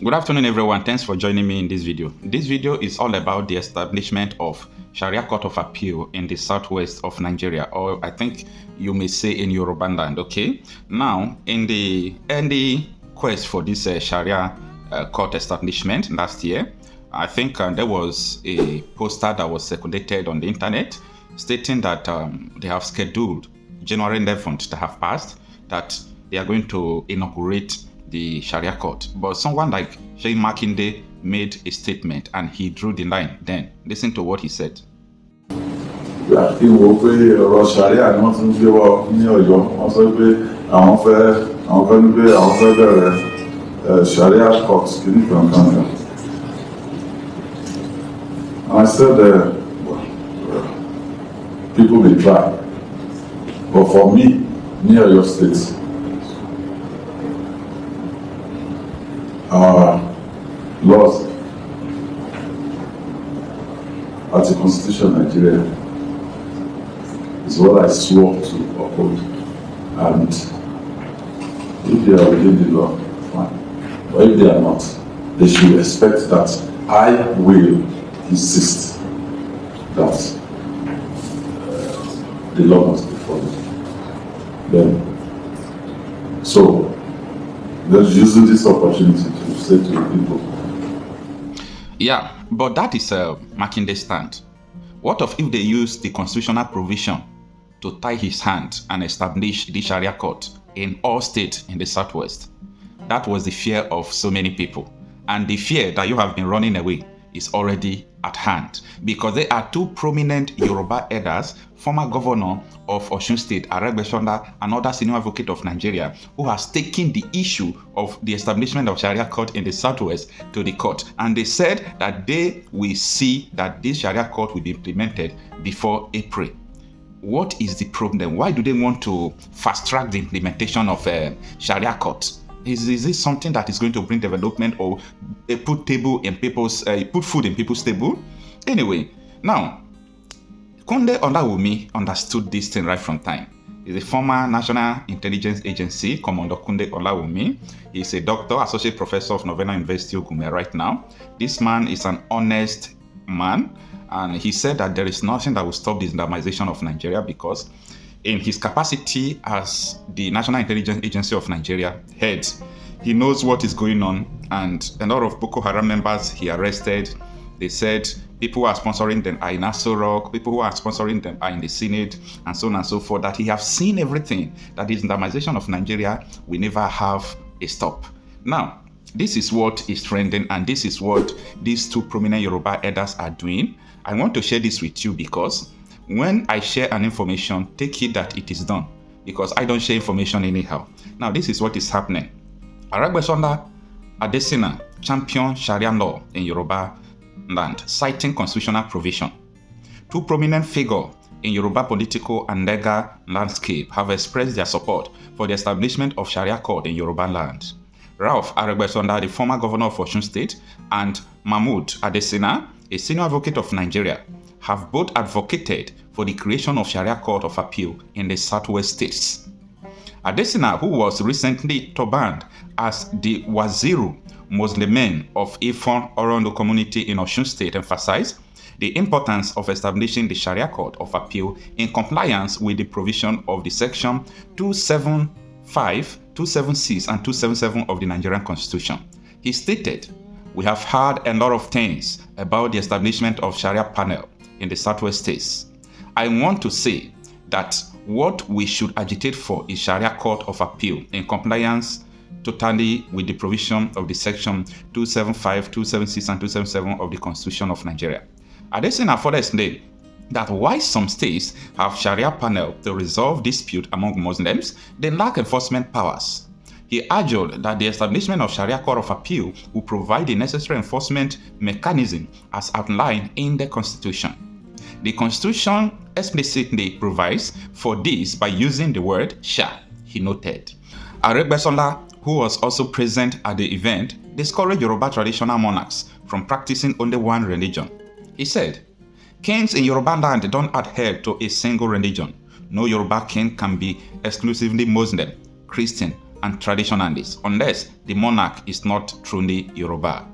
Good afternoon, everyone. Thanks for joining me in this video. This video is all about the establishment of Sharia Court of Appeal in the southwest of Nigeria, or I think you may say in Yoruba land. Okay. Now, in the early quest for this Sharia court establishment last year, I think there was a poster that was circulated on the internet stating that they have scheduled January 11th to have passed, that they are going to inaugurate the Sharia court. But someone like Sheikh Makinde made a statement and he drew the line. Then listen to what he said. Sharia court. And I said, people may try, but for me, near your state, our laws at the Constitution of Nigeria is what I swore to uphold. And if they are within the law, fine. But if they are not, they should expect that I will insist that the law must be followed. Then, so let's use this opportunity to say to the people. Yeah, but that is Makinde's stand. What if they use the constitutional provision to tie his hand and establish the Sharia court in all states in the southwest? That was the fear of so many people. And the fear that you have been running away is already at hand, because there are two prominent Yoruba elders, former governor of Osun State, Aregbesola, and other senior advocate of Nigeria, who has taken the issue of the establishment of Sharia court in the southwest to the court. And they said that they will see that this Sharia court will be implemented before April. What is the problem? Why do they want to fast track the implementation of Sharia court? Is this something that is going to bring development or put food in people's table? Anyway, now, Kunle Olawumi understood this thing right from time. He's a former National Intelligence Agency, Commander Kunle Olawumi. He's a doctor, associate professor of Novena University, Ogume right now. This man is an honest man, and he said that there is nothing that will stop the Islamization of Nigeria, because in his capacity as the National Intelligence Agency of Nigeria head, he knows what is going on, and a lot of Boko Haram members he arrested. They said people who are sponsoring them are in Aso Rock, people who are sponsoring them are in the Senate, and so on and so forth, that he have seen everything, that the Islamization of Nigeria will never have a stop. Now, this is what is trending, and this is what these two prominent Yoruba elders are doing. I want to share this with you because when I share an information, take it that it is done, because I don't share information anyhow. Now, this is what is happening. Aregbesola Adesina champion Sharia law in Yoruba land, citing constitutional provision. Two prominent figures in Yoruba political and legal landscape have expressed their support for the establishment of Sharia court in Yoruba land. Ralph Aregbesola, the former governor of Osun State, and Mahmood Adesina, a senior advocate of Nigeria, have both advocated for the creation of Sharia Court of Appeal in the southwest states. Adesina, who was recently turbaned as the Waziru Muslimin of Ifon Orondo community in Osun State, emphasized the importance of establishing the Sharia Court of Appeal in compliance with the provision of the section 275, 276, and 277 of the Nigerian Constitution. He stated, "We have heard a lot of things about the establishment of Sharia panel in the southwest states. I want to say that what we should agitate for is Sharia Court of Appeal in compliance totally with the provision of the section 275, 276, and 277 of the Constitution of Nigeria." Adesina further explained that while some states have Sharia panel to resolve dispute among Muslims, they lack enforcement powers. He argued that the establishment of Sharia Court of Appeal will provide the necessary enforcement mechanism as outlined in the Constitution. The Constitution explicitly provides for this by using the word "sha," he noted. Aregbesola, who was also present at the event, discouraged Yoruba traditional monarchs from practicing only one religion. He said, "Kings in Yoruba land don't adhere to a single religion. No Yoruba king can be exclusively Muslim, Christian, and traditionalists, unless the monarch is not truly Yoruba.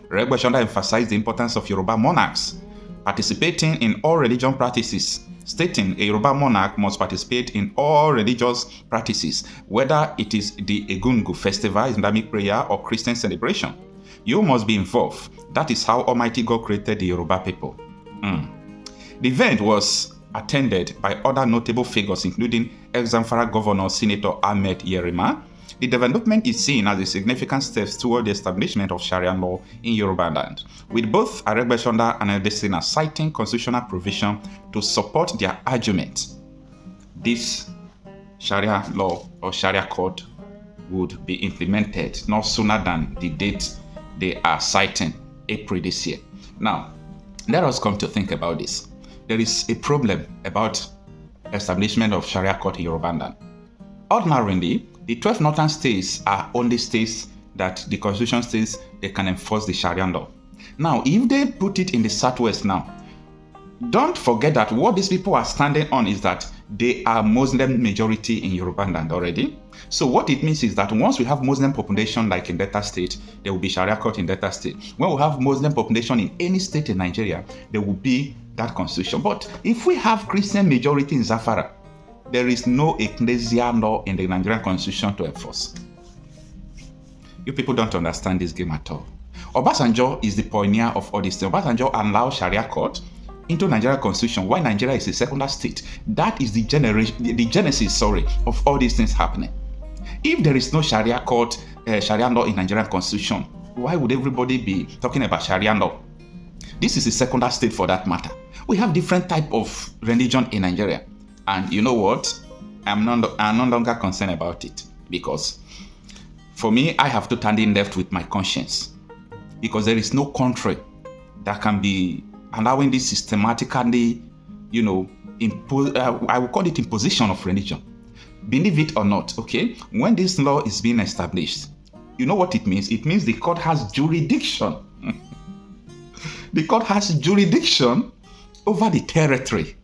Regbeshonda emphasized the importance of Yoruba monarchs participating in all religion practices, stating a Yoruba monarch must participate in all religious practices, whether it is the Egungun festival, Islamic prayer, or Christian celebration. You must be involved. That is how Almighty God created the Yoruba people. The event was attended by other notable figures, including ex-Zamfara Governor Senator Ahmed Yerima. The development is seen as a significant step toward the establishment of Sharia law in Yoruba land, with both Aregbesola and Adesina citing constitutional provision to support their argument. This Sharia law or Sharia code would be implemented no sooner than the date they are citing, April this year. Now, let us come to think about this. There is a problem about establishment of Sharia court in Yoruba land. Ordinarily, the 12 northern states are only states that the constitution says they can enforce the Sharia law. Now, if they put it in the southwest now, don't forget that what these people are standing on is that they are Muslim majority in Yoruba land already. So what it means is that once we have Muslim population like in Delta State, there will be Sharia court in Delta State. When we have Muslim population in any state in Nigeria, there will be that constitution. But if we have Christian majority in Zamfara, there is no ecclesial law in the Nigerian constitution to enforce. You people don't understand this game at all. Obasanjo is the pioneer of all this. Obasanjo allowed Sharia court into Nigerian constitution while Nigeria is a secular state. That is the genesis of all these things happening. If there is no Sharia court, Sharia law in Nigerian constitution, why would everybody be talking about Sharia law? This is a secular state for that matter. We have different type of religion in Nigeria. And you know what? I'm no longer concerned about it, because for me, I have to stand in left with my conscience, because there is no country that can be allowing this systematically, I will call it imposition of religion. Believe it or not, okay? When this law is being established, you know what it means? It means the court has jurisdiction. The court has jurisdiction over the territory.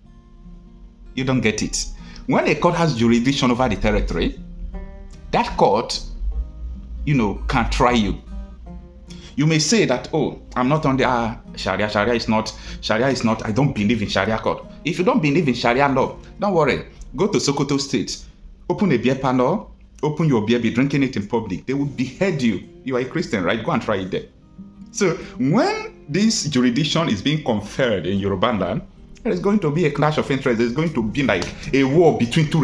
You don't get it. When a court has jurisdiction over the territory, that court, can try you. You may say that, oh, I'm not on the Sharia. Sharia is not. I don't believe in Sharia court. If you don't believe in Sharia law, don't worry. Go to Sokoto State, open a beer panel, open your beer, be drinking it in public. They will behead you. You are a Christian, right? Go and try it there. So when this jurisdiction is being conferred in Yoruba land, there is going to be a clash of interest. There's going to be like a war between two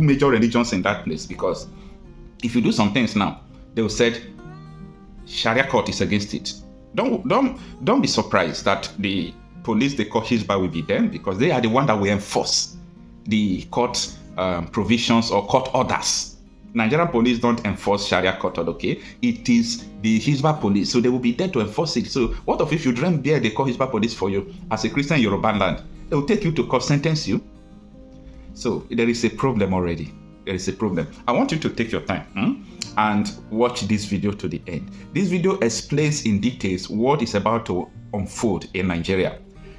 major religions in that place. Because if you do some things now, they will say Sharia court is against it. Don't be surprised that the police, the court Hizbah will be there, because they are the one that will enforce the court provisions or court orders. Nigerian police don't enforce Sharia court order, okay? It is the Hizbah police, so they will be there to enforce it. So what if you drink beer, they call Hizbah police for you as a Christian Yoruba land? They will take you to court, sentence you. So there is a problem already. There is a problem. I want you to take your time and watch this video to the end. This video explains in details what is about to unfold in Nigeria.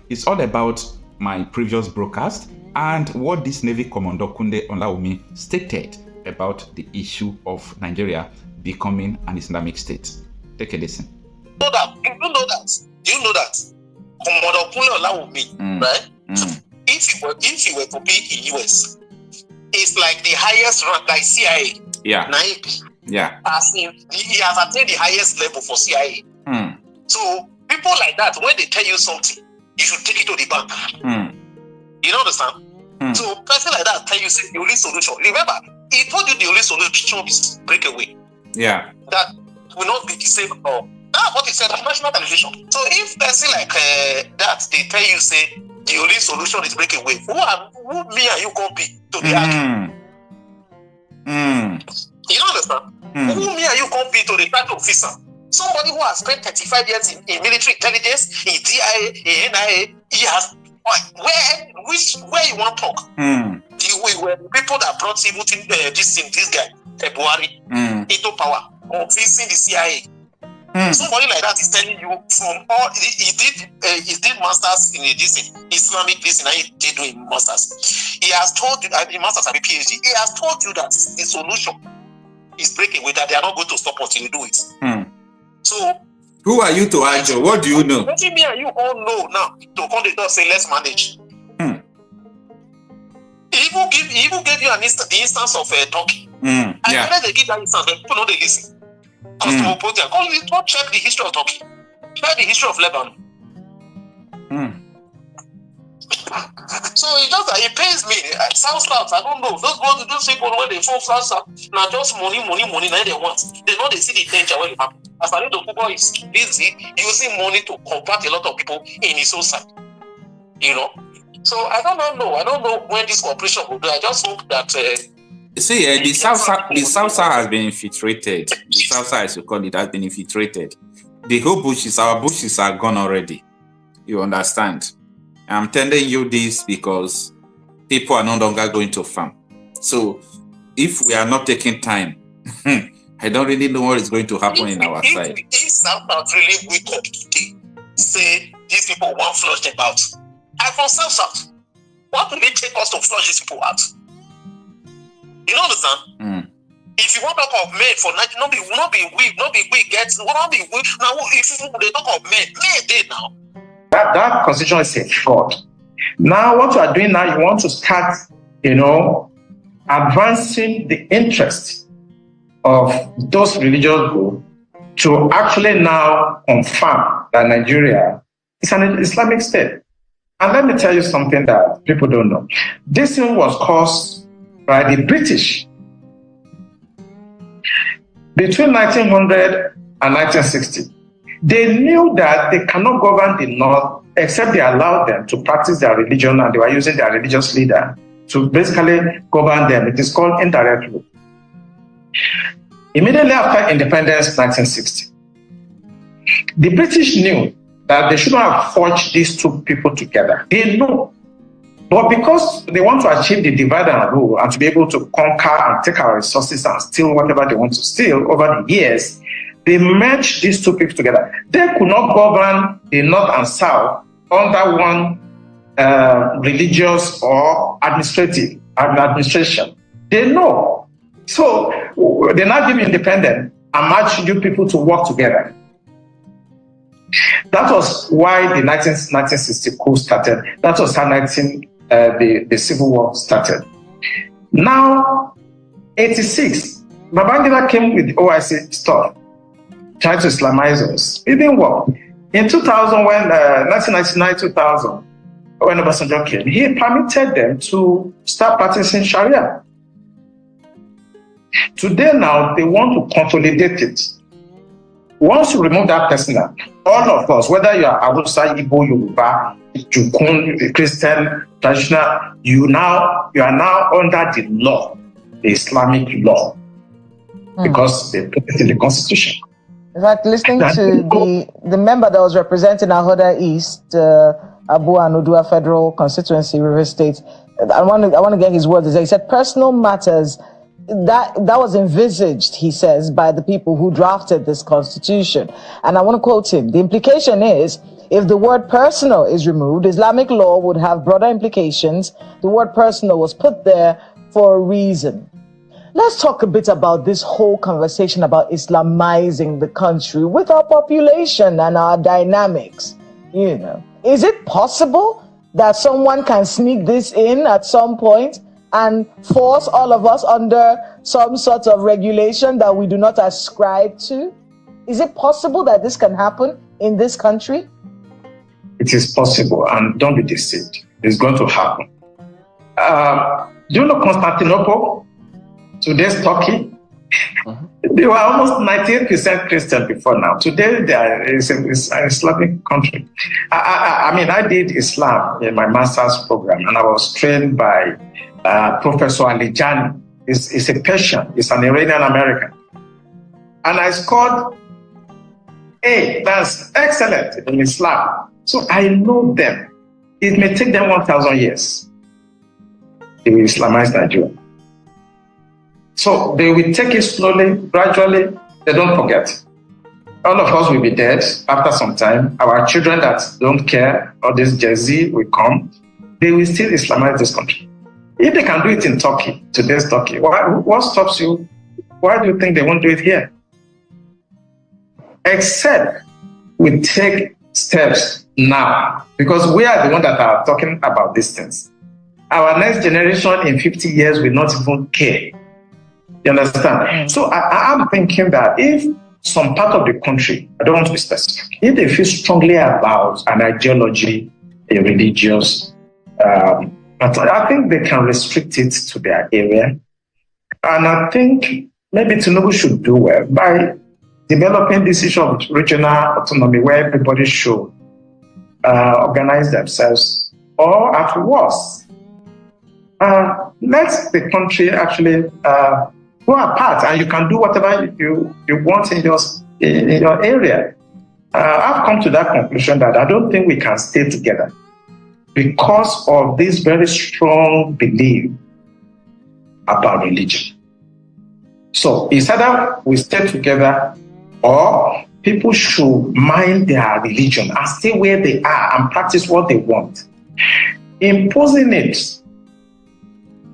It's all about my previous broadcast and what this Navy Commander Kunde Olaomi stated about the issue of Nigeria becoming an Islamic state. Take a listen. Do you know that? Commander Kunde Olaomi, right? If he were to be in US, it's like the highest rank, like CIA. Yeah. Yeah. As in, he has attained the highest level for CIA. So people like that, when they tell you something, you should take it to the bank. You don't understand? So person like that tell you the only solution. Remember, he told you the only solution is breakaway. Yeah. That will not be the same at all. That's what he said on national television. So if person like that, they tell you the only solution is breakaway, who me and you gonna be to the argument? You don't understand? Who me and you gonna be to the type officer? Somebody who has spent 35 years in military intelligence, in DIA, in NIA, he has where you want to talk? The way people that brought this guy, February, into power, or facing the CIA. Somebody like that is telling you from all he did masters in Islamic and he did doing masters. He has told you that the masters have a PhD. He has told you that the solution is breakaway that they are not going to stop until you do it. So who are you to argue? What do you know? What me and you all know now to come the door say let's manage. He even gave you the instance of Turkey. I know they give that instance, but people know they listen. Go check the history of Turkey. Check the history of Lebanon. So it's just that it pains me. South, I don't know. Those people when they fall South, now just money, now they want. They know they see the danger when it happens. As I know the people is busy using money to convert a lot of people in his own side. You know? So I don't know. I don't know when this cooperation will do. I just hope that the South Side has been infiltrated. The South Side, as you call it, has been infiltrated. The whole our bushes are gone already. You understand? I'm telling you this because people are no longer going to farm. So if we are not taking time, I don't really know what is going to happen in our side. If South really wake up today, say these people want flush them out. I'm from South. What will it take us to flush these people out? You understand? If you want to talk of men for not be we get not be we now. If they talk of men they now. That constitution is a fraud. Now, what you are doing now, you want to start, advancing the interest of those religious groups to actually now confirm that Nigeria is an Islamic state. And let me tell you something that people don't know. This thing was caused by the British between 1900 and 1960. They knew that they cannot govern the North except they allowed them to practice their religion, and they were using their religious leader to basically govern them. It is called indirect rule. Immediately after independence, 1960, the British knew that they shouldn't have forged these two people together. They know. But because they want to achieve the divide and rule and to be able to conquer and take our resources and steal whatever they want to steal over the years, they merged these two people together. They could not govern the North and South under one religious or administration. They know. So they now give independent and merge you people to work together. That was why the 1960 coup started. That was how the Civil War started. Now, 86, Babangida came with the OIC stuff, trying to Islamize us. It didn't work. In 2000, when 1999-2000, when Obasanjo came, he permitted them to start practicing Sharia. Today now, they want to consolidate it. Once you remove that person, all of us, whether you are Hausa, Igbo, Yoruba, Jukun, Christian, traditional, you are now under the law, the Islamic law, because they put it in the Constitution. In fact, listening to the member that was representing Ahoda East, Abu Anudua Federal Constituency, River State, I want to get his words. He said personal matters that was envisaged, he says, by the people who drafted this constitution. And I want to quote him. The implication is, if the word personal is removed, Islamic law would have broader implications. The word personal was put there for a reason. Let's talk a bit about this whole conversation about Islamizing the country with our population and our dynamics. Is it possible that someone can sneak this in at some point and force all of us under some sort of regulation that we do not ascribe to? Is it possible that this can happen in this country? It is possible, and don't be deceived. It's going to happen. Do you know Constantinople? Today's Turkey? They were almost 98% Christian before now. Today, it's an Islamic country. I did Islam in my master's program, and I was trained by Professor Alijani. He's a Persian. He's an Iranian American. And I scored A. That's excellent in Islam. So I know them. It may take them 1,000 years. They will Islamize Nigeria. So they will take it slowly, gradually. They don't forget. All of us will be dead after some time. Our children that don't care, all this Gen Z will come. They will still Islamize this country. If they can do it in Turkey, today's Turkey, what stops you? Why do you think they won't do it here? Except we take steps now, because we are the ones that are talking about these things. Our next generation in 50 years will not even care. You understand? So I'm thinking that if some part of the country, I don't want to be specific, if they feel strongly about an ideology, a religious, I think they can restrict it to their area. And I think maybe Tinubu should do well by developing this issue of regional autonomy where everybody should organize themselves, or at worst, let the country actually go apart and you can do whatever you want in your area. I've come to that conclusion that I don't think we can stay together because of this very strong belief about religion. So it's either we stay together or people should mind their religion and stay where they are and practice what they want. Imposing it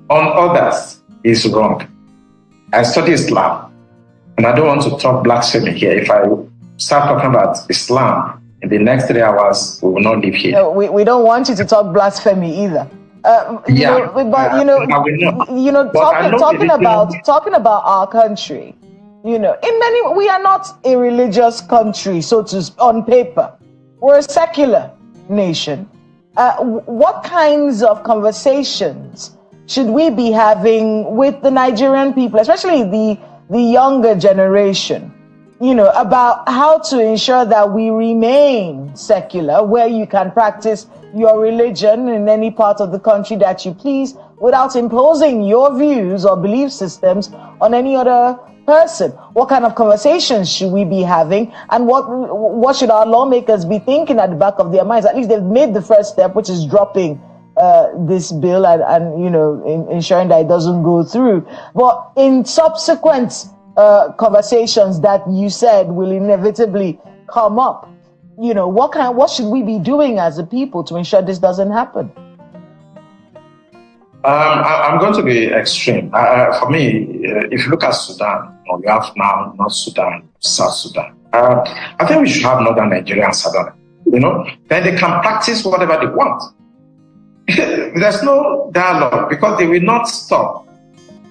on others is wrong. I study Islam, and I don't want to talk blasphemy here. If I start talking about Islam in the next 3 hours, we will not live here. No, we don't want you to talk blasphemy either. Talking about our country, in many, we are not a religious country, so to on paper. We're a secular nation. What kinds of conversations should we be having with the Nigerian people, especially the younger generation, about how to ensure that we remain secular, where you can practice your religion in any part of the country that you please without imposing your views or belief systems on any other person? What kind of conversations should we be having, and what should our lawmakers be thinking at the back of their minds? At least they've made the first step, which is dropping this bill and ensuring that it doesn't go through. But in subsequent conversations that you said will inevitably come up, what should we be doing as a people to ensure this doesn't happen? I'm going to be extreme. For me, if you look at Sudan, or we have now North Sudan, South Sudan, I think we should have Northern Nigeria and Southern. Then they can practice whatever they want. There's no dialogue because they will not stop.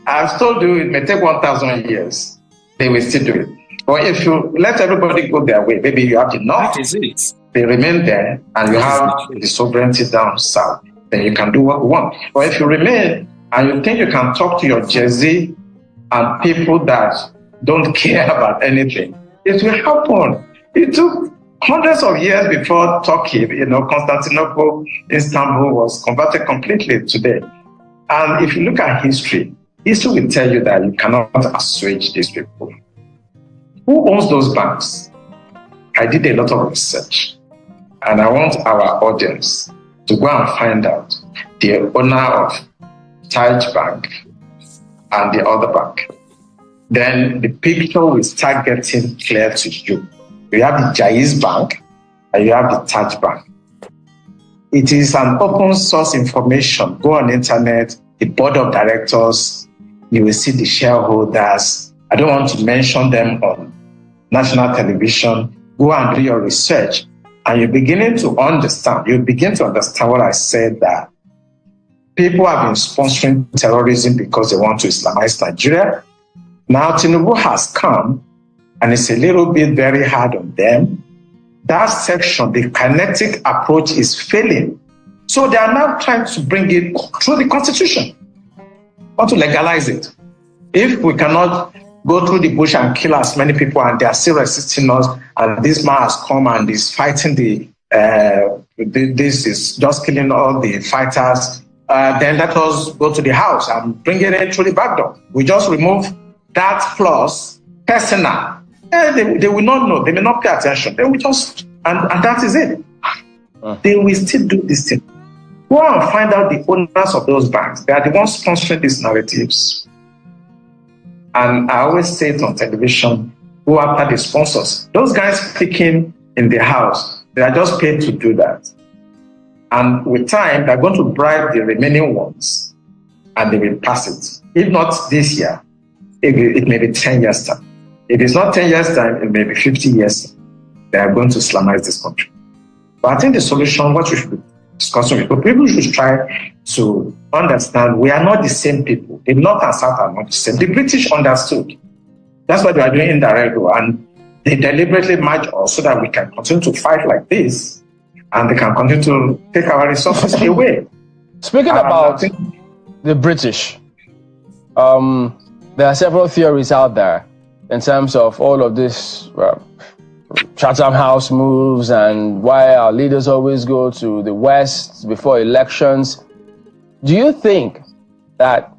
I've told you it may take 1,000 years. They will still do it. But if you let everybody go their way, maybe you have enough. That is it. They remain there and you have the sovereignty down south. Then you can do what you want. But if you remain and you think you can talk to your Jersey and people that don't care about anything, it will happen. It took hundreds of years before Turkey, Constantinople, Istanbul was converted completely today. And if you look at history will tell you that you cannot assuage these people. Who owns those banks? I did a lot of research, and I want our audience to go and find out the owner of Taj Bank and the other bank. Then the picture will start getting clear to you. You have the Jaiz Bank and you have the Taj Bank. It is an open source information. Go on the internet, the board of directors, you will see the shareholders. I don't want to mention them on national television. Go and do your research. And you're beginning to understand. You begin to understand what I said, that people have been sponsoring terrorism because they want to Islamize Nigeria. Now Tinubu has come, and it's a little bit very hard on them. That section, the kinetic approach is failing. So they are now trying to bring it through the constitution, want to legalize it. If we cannot go through the bush and kill as many people and they are still resisting us, and this man has come and is fighting this is just killing all the fighters, then let us go to the house and bring it in through the back door. We just remove that clause, personal. They will not know. They may not pay attention. They will just, and that is it. They will still do this thing. Go and find out the owners of those banks. They are the ones sponsoring these narratives. And I always say it on television, go after the sponsors. Those guys speaking in the house, they are just paid to do that. And with time, they're going to bribe the remaining ones and they will pass it. If not this year, it may be 10 years' time. If it's not 10 years' time, it may be 50 years. They are going to Islamize this country. But I think the solution, what we should be discussing with people should try to understand we are not the same people. The North and South are not the same. The British understood. That's what they are doing indirectly. And they deliberately merge us so that we can continue to fight like this. And they can continue to take our resources away. Speaking about the British, there are several theories out there in terms of all of this Chatham House moves and why our leaders always go to the West before elections. Do you think that